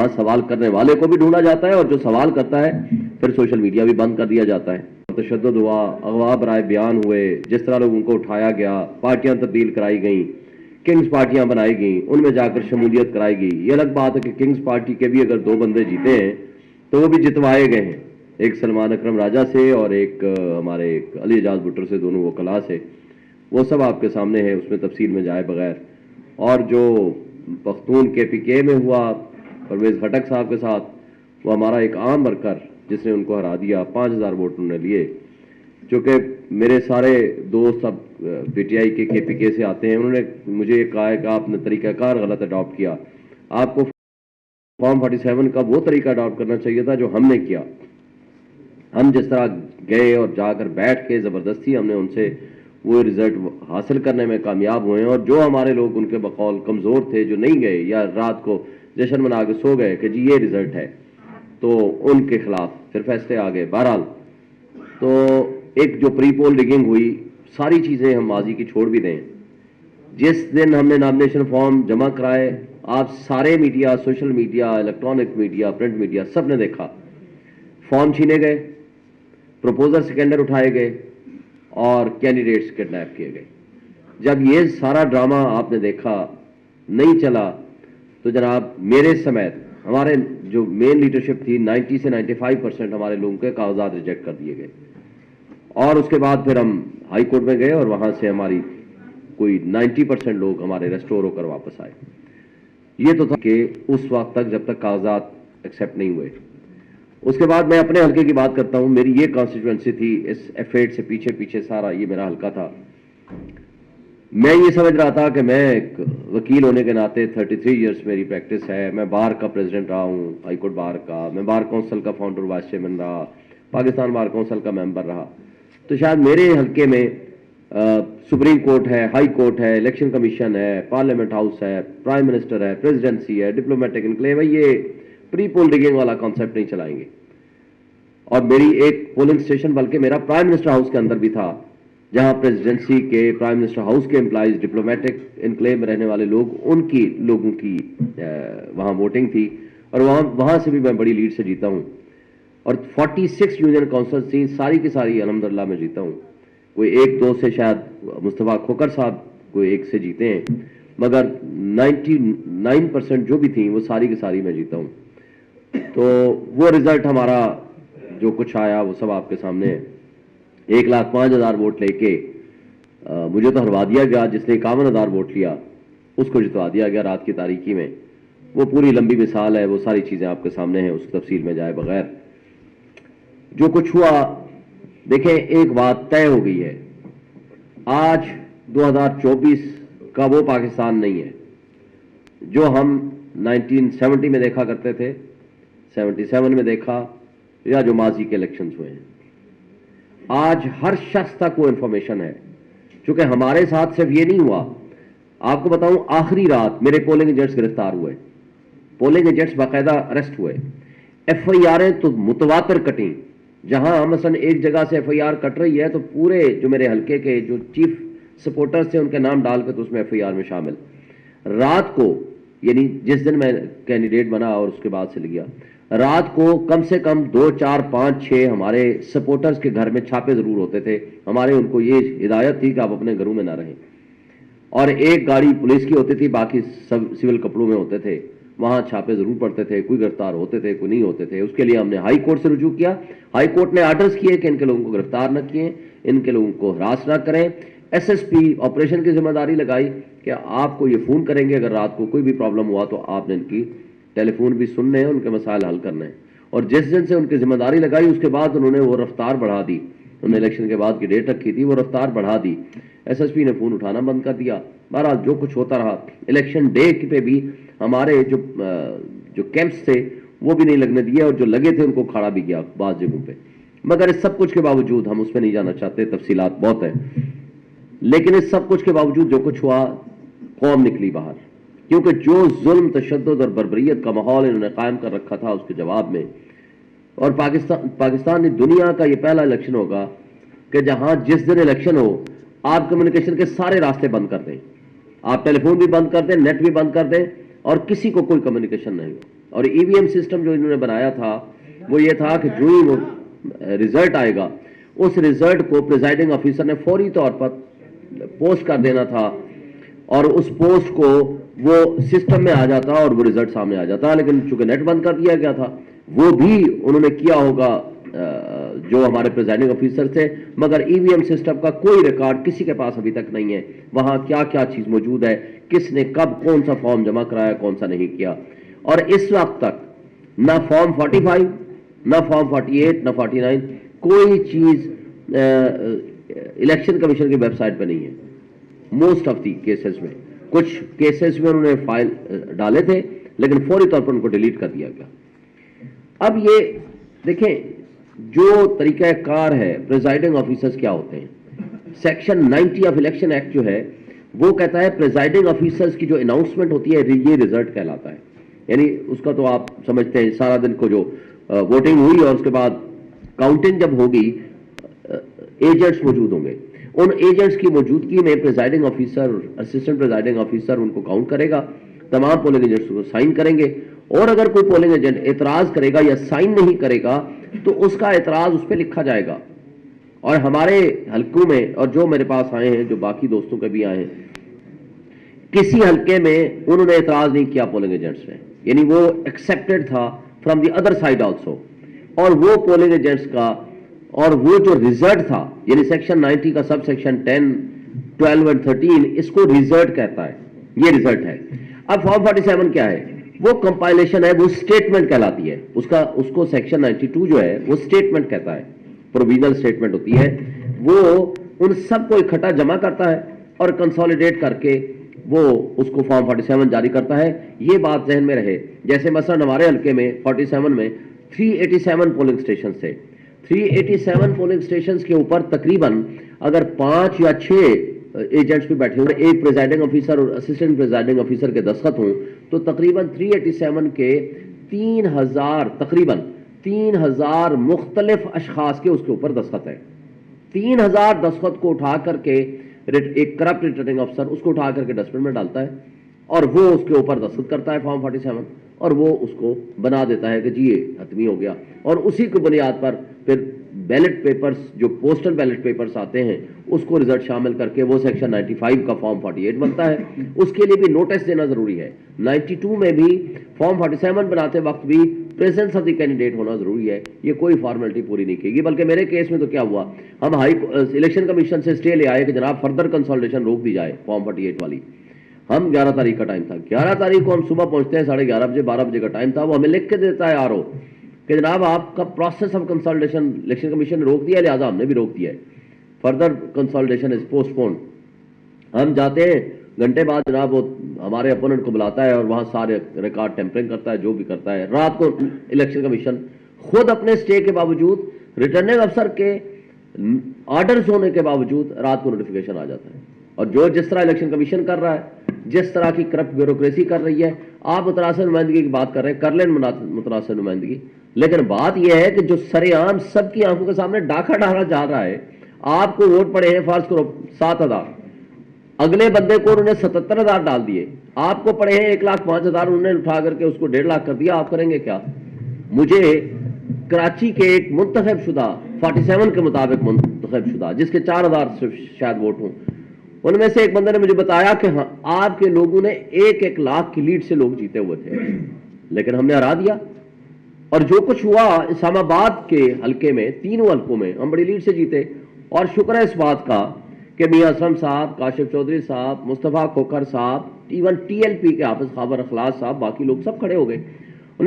وہاں سوال کرنے والے کو بھی ڈھونڈا جاتا ہے اور جو سوال کرتا ہے پھر سوشل میڈیا بھی بند کر دیا جاتا ہے. تشدد ہوا, اغوا برائے بیان ہوئے, جس طرح لوگوں کو اٹھایا گیا, پارٹیاں تبدیل کرائی گئیں, کنگز پارٹیاں بنائی گئیں, ان میں جا کر شمولیت کرائی گئی. یہ الگ بات ہے کہ کنگز پارٹی کے بھی اگر 2 بندے جیتے ہیں تو وہ بھی جتوائے گئے ہیں, ایک سلمان اکرم راجہ سے اور ایک ہمارے علی اعجاز بھٹو سے, دونوں وکلاء سے. وہ سب آپ کے سامنے ہے, اس میں تفصیل میں جائے بغیر. اور جو پختون کے پی کے میں ہوا پرویز خٹک صاحب کے ساتھ, وہ ہمارا ایک عام ورکر جس نے ان کو ہرا دیا, 5000 ووٹ انہوں نے لیے. چونکہ میرے سارے دوست اب پی ٹی آئی کے پی کے سے آتے ہیں, انہوں نے مجھے کہا ہے کہ آپ نے طریقہ کار غلط اڈاپٹ کیا, آپ کو فارم 47 کا وہ طریقہ اڈاپٹ کرنا چاہیے تھا جو ہم نے کیا. ہم جس طرح گئے اور جا کر بیٹھ کے زبردستی ہم نے ان سے وہ رزلٹ حاصل کرنے میں کامیاب ہوئے ہیں, اور جو ہمارے لوگ ان کے بقول کمزور تھے, جو نہیں گئے یا رات کو جشن منا کے سو گئے کہ جی یہ رزلٹ ہے, تو ان کے خلاف پھر فیصلے آ گئے. بہرحال تو ایک جو پری پول ڈگنگ ہوئی, ساری چیزیں ہم ماضی کی چھوڑ بھی دیں. جس دن ہم نے نامنیشن فارم جمع کرائے, آپ سارے media, social media, electronic media, print media, سب نے دیکھا فارم چھینے گئے, پروپوزر سیکنڈر اٹھائے گئے اور کینڈیڈیٹس کڈنیپ کیے گئے. جب یہ سارا ڈرامہ آپ نے دیکھا نہیں چلا تو جناب میرے سمیت ہمارے جو مین لیڈرشپ تھی 90 سے 95% ہمارے لوگوں کے کاغذات ریجیکٹ کر دیے گئے. اور اس کے بعد پھر ہم ہائی کورٹ میں گئے اور وہاں سے ہماری کوئی 90% لوگ ہمارے ریسٹور ہو کر واپس آئے. یہ تو تھا کہ اس وقت تک جب تک کاغذات ایکسیپٹ نہیں ہوئے. اس کے بعد میں اپنے حلقے کی بات کرتا ہوں. میری یہ کانسٹیٹوئنسی تھی, اس F8 سے پیچھے سارا یہ میرا حلقہ تھا. میں یہ سمجھ رہا تھا کہ میں ایک وکیل ہونے کے ناطے 33 ایئرس میری پریکٹس ہے, میں بار کا پریزیڈنٹ رہا ہوں, ہائی کورٹ بار کا, میں بار کونسل کا فاؤنڈر وائس چیئرمین رہا, پاکستان بار کونسل کا ممبر رہا. تو شاید میرے حلقے میں سپریم کورٹ ہے, ہائی کورٹ ہے, الیکشن کمیشن ہے, پارلیمنٹ ہاؤس ہے, پرائم منسٹر ہے, پریزیڈنسی ہے, ڈپلومیٹک انکلیو ہے, یہ پری پول ڈگنگ والا کانسیپٹ نہیں چلائیں گے. اور میری ایک پولنگ اسٹیشن بلکہ میرا پرائم منسٹر ہاؤس کے اندر بھی تھا, جہاں پریزیڈنسی کے, پرائم منسٹر ہاؤس کے امپلائیز, ڈپلومیٹک انکلیو میں رہنے والے لوگ, ان کی لوگوں کی وہاں ووٹنگ تھی, اور وہاں سے بھی میں بڑی لیڈ سے جیتا ہوں. اور 46 یونین کونسل تھیں, ساری کی ساری الحمدللہ میں جیتا ہوں. کوئی 1-2 سے شاید مصطفیٰ کھوکر صاحب کوئی 1 سے جیتے ہیں, مگر 99% جو بھی تھیں وہ ساری کی ساری میں جیتا ہوں. تو وہ رزلٹ ہمارا جو کچھ آیا وہ سب آپ کے سامنے ہے. 1,05,000 ووٹ لے کے مجھے تو ہروا دیا گیا. جس نے 51,000 ووٹ لیا اس کو جتوا دیا گیا رات کی تاریکی میں. وہ پوری لمبی مثال ہے, وہ ساری چیزیں آپ کے سامنے ہیں, اس تفصیل میں جائے بغیر. جو کچھ ہوا دیکھیں, ایک بات طے ہو گئی ہے, آج 2024 کا وہ پاکستان نہیں ہے جو ہم 1970 میں دیکھا کرتے تھے, 77 میں دیکھا, یا جو ماضی کے الیکشنز ہوئے ہیں. آج ہر شخص تک وہ انفارمیشن ہے. چونکہ ہمارے ساتھ صرف یہ نہیں ہوا, آپ کو بتاؤں آخری رات میرے پولنگ ایجنٹس گرفتار ہوئے, پولنگ ایجنٹس باقاعدہ اریسٹ ہوئے. ایف آئی آریں تو متواتر کٹیں. جہاں مثلا ایک جگہ سے ایف آئی آر کٹ رہی ہے تو پورے جو میرے حلقے کے جو چیف سپورٹرز تھے ان کے نام ڈال کے تو اس میں ایف آئی آر میں شامل. رات کو, یعنی جس دن میں کینڈیڈیٹ بنا اور اس کے بعد سے لگیا, رات کو کم سے کم 2, 4, 5, 6 ہمارے سپورٹرز کے گھر میں چھاپے ضرور ہوتے تھے. ہمارے ان کو یہ ہدایت تھی کہ آپ اپنے گھروں میں نہ رہیں. اور ایک گاڑی پولیس کی ہوتی تھی, باقی سب سول کپڑوں میں ہوتے تھے. وہاں چھاپے ضرور پڑتے تھے, کوئی گرفتار ہوتے تھے, کوئی نہیں ہوتے تھے. اس کے لیے ہم نے ہائی کورٹ سے رجوع کیا. ہائی کورٹ نے آرڈرز کیے کہ ان کے لوگوں کو گرفتار نہ کیے, ان کے لوگوں کو ہراس نہ کریں. ایس ایس پی آپریشن کی ذمہ داری لگائی کہ آپ کو یہ فون کریں گے اگر رات کو کوئی بھی پرابلم ہوا تو آپ نے ان کی ٹیلی فون بھی سننے ہیں, ان کے مسائل حل کرنے ہیں. اور جس دن سے ان کی ذمہ داری لگائی اس کے بعد انہوں نے وہ رفتار بڑھا دی. انہوں نے الیکشن کے بعد کی ڈیٹ رکھی تھی, وہ رفتار بڑھا دی. ایس ایس پی نے فون اٹھانا بند کر دیا. بہرحال جو کچھ ہوتا رہا, الیکشن ڈے پہ بھی ہمارے جو کیمپس تھے وہ بھی نہیں لگنے دیے, اور جو لگے تھے ان کو کھاڑا بھی گیا بعض جگہوں پہ. مگر اس سب کچھ کے باوجود, ہم اس پہ نہیں جانا چاہتے, تفصیلات بہت ہیں, لیکن اس سب کچھ کے باوجود جو کچھ ہوا, قوم نکلی باہر. کیونکہ جو ظلم, تشدد اور بربریت کا ماحول انہوں نے قائم کر رکھا تھا اس کے جواب میں. اور پاکستان دنیا کا یہ پہلا الیکشن ہوگا کہ جہاں جس دن الیکشن ہو آپ کمیونیکیشن کے سارے راستے بند کر دیں, آپ ٹیلی فون بھی بند کر دیں, نیٹ بھی بند کر دیں, اور کسی کو کوئی کمیونیکیشن نہیں ہو. اور EVM سسٹم جو انہوں نے بنایا تھا وہ یہ تھا کہ جو ہی وہ رزلٹ آئے گا اس رزلٹ کو پریزائڈنگ آفیسر نے فوری طور پر پوسٹ کر دینا تھا اور اس پوسٹ کو وہ سسٹم میں آ جاتا اور وہ رزلٹ سامنے آ جاتا. لیکن چونکہ نیٹ بند کر دیا گیا تھا وہ بھی انہوں نے کیا ہوگا جو ہمارے پریزائڈنگ آفیسر تھے, مگر EVM سسٹم کا کوئی ریکارڈ کسی کے پاس ابھی تک نہیں ہے. وہاں کیا کیا چیز موجود ہے, کس نے کب کون سا فارم جمع کرایا کون سا نہیں کیا. اور اس وقت تک نہ فارم 45 نہ فارم 48 نہ 49 کوئی چیز الیکشن کمیشن کی ویب سائٹ پہ نہیں ہے. موسٹ آف دی کیسز میں, کچھ کیسز میں انہوں نے فائل ڈالے تھے لیکن فوری طور پر ان کو ڈیلیٹ کر دیا گیا. اب یہ دیکھیں جو طریقہ کار ہے پریزائڈنگ آفیسرز کیا ہوتے ہیں. سیکشن 90 آف الیکشن ایکٹ جو ہے وہ کہتا ہے پریزائڈنگ آفیسرز کی جو اناؤنسمنٹ ہوتی ہے یہ رزلٹ کہلاتا ہے. یعنی اس کا تو آپ سمجھتے ہیں سارا دن کو جو ووٹنگ ہوئی اور اس کے بعد کاؤنٹنگ جب ہوگی ایجنٹس موجود ہوں گے, ان ایجنٹس کی موجودگی میں presiding officer assistant presiding officer ان کو کاؤنٹ کرے گا, تمام پولنگ ایجنٹس کو سائن کریں گے, اور اگر کوئی پولنگ ایجنٹ اعتراض کرے گا یا سائن نہیں کرے گا تو اس کا اعتراض اس پہ لکھا جائے گا. اور ہمارے حلقوں میں اور جو میرے پاس آئے ہیں جو باقی دوستوں کے بھی آئے ہیں, کسی حلقے میں انہوں نے اعتراض نہیں کیا پولنگ ایجنٹس نے, یعنی وہ ایکسیپٹڈ تھا from the other side also. اور وہ پولنگ ایجنٹس کا اور وہ جو ریزلٹ تھا یعنی سیکشن 90 کا سب سیکشن 10 12 اور 13 اس کو ریزلٹ کہتا ہے, یہ ریزلٹ ہے. اب فارم 47 کیا ہے, وہ کمپائلیشن ہے, وہ اسٹیٹمنٹ کہلاتی ہے. اس کو سیکشن 92 جو ہے وہ اسٹیٹمنٹ کہتا ہے, پروویژنل اسٹیٹمنٹ ہوتی ہے. وہ ان سب کو اکٹھا جمع کرتا ہے اور کنسالیڈیٹ کر کے وہ اس کو فارم 47 جاری کرتا ہے. یہ بات ذہن میں رہے, جیسے مثلا ہمارے حلقے میں 47 میں 387 پولنگ اسٹیشن تھے. 387 پولنگ اسٹیشنز کے اوپر تقریباً اگر 5 یا 6 ایجنٹس بھی بیٹھے ہوئے, ایک پریزائڈنگ آفیسر اور اسسٹنٹ پریزائڈنگ آفیسر کے دستخط ہوں, تو تقریباً 387 کے 3000 تقریباً 3000 مختلف اشخاص کے اس کے اوپر دستخط ہے. 3000 دستخط کو اٹھا کر کے ایک کرپٹ ریٹرننگ افسر اس کو اٹھا کر کے ڈسٹبن میں ڈالتا ہے اور وہ اس کے اوپر دستخط کرتا ہے فارم 47 اور وہ اس کو بنا دیتا ہے کہ جی یہ حتمی ہو گیا. اور اسی کو بنیاد پر پھر بیلٹ پیپرز جو پوسٹل بیلٹ پیپرز آتے ہیں اس کو رزلٹ شامل کر کے وہ سیکشن 95 کا فارم 48 بنتا ہے. اس کے لیے بھی نوٹس دینا ضروری ہے. 92 میں بھی فارم 47 بناتے وقت بھی پریزنس آف دی کینڈیڈیٹ ہونا ضروری ہے. یہ کوئی فارمیلٹی پوری نہیں کی گئی, بلکہ میرے کیس میں تو کیا ہوا, ہم الیکشن کمیشن سے اسٹے لے آئے کہ جناب فردر کنسلٹیشن روک دی جائے فارم 48 والی. ہم 11 تاریخ کا ٹائم تھا, 11 تاریخ کو ہم صبح پہنچتے ہیں 11:30 بجے, 12 بجے کا ٹائم تھا. وہ ہمیں لکھ کے دیتا ہے RO کہ جناب آپ کا process of consultation election commission نے روک دیا, لہٰذا ہم نے بھی روک دیا ہے, فردر کنسلٹیشن از پوسٹ پون. ہم جاتے ہیں, گھنٹے بعد جناب وہ ہمارے اپوننٹ کو بلاتا ہے اور وہاں سارے ریکارڈ ٹیمپرنگ کرتا ہے, جو بھی کرتا ہے. رات کو الیکشن کمیشن خود اپنے اسٹے کے باوجود ریٹرننگ افسر کے آرڈرز ہونے کے باوجود رات کو نوٹیفیکیشن آ جاتا ہے. اور جو جس طرح الیکشن کمیشن کر رہا ہے, جس طرح کی کرپٹ بیوروکریسی کر رہی ہے, آپ متناسب نمائندگی کی بات کر رہے ہیں, کر لیں متناسب نمائندگی, لیکن بات یہ ہے کہ جو سرے عام سب کی آنکھوں کے سامنے ڈاکہ ڈالا جا رہا ہے. آپ کو ووٹ پڑے ہیں فرض کرو 7000, اگلے بندے کو انہوں نے 77,000 ڈال دیے, آپ کو پڑے ہیں 1,05,000, انہوں نے اٹھا کر کے اس کو 1.5 لاکھ کر دیا. آپ کریں گے کیا؟ مجھے کراچی کے ایک منتخب شدہ 47 کے مطابق منتخب شدہ جس کے 4,000 صرف شاید ووٹ ہوں, ان میں سے ایک بندے نے مجھے بتایا کہ ہاں آپ کے لوگوں نے 1 لاکھ کی لیڈ سے لوگ جیتے ہوئے تھے, لیکن ہم نے ہرا دیا. اور جو کچھ ہوا اسلام آباد کے حلقے میں, تینوں حلقوں میں ہم بڑی لیڈ سے جیتے. اور شکر ہے اس بات کا کہ میاں اسلم صاحب, کاشف چودھری صاحب, مصطفیٰ کھوکھر صاحب, ایون TLP کے حافظ خابر اخلاص صاحب, باقی لوگ سب کھڑے ہو گئے.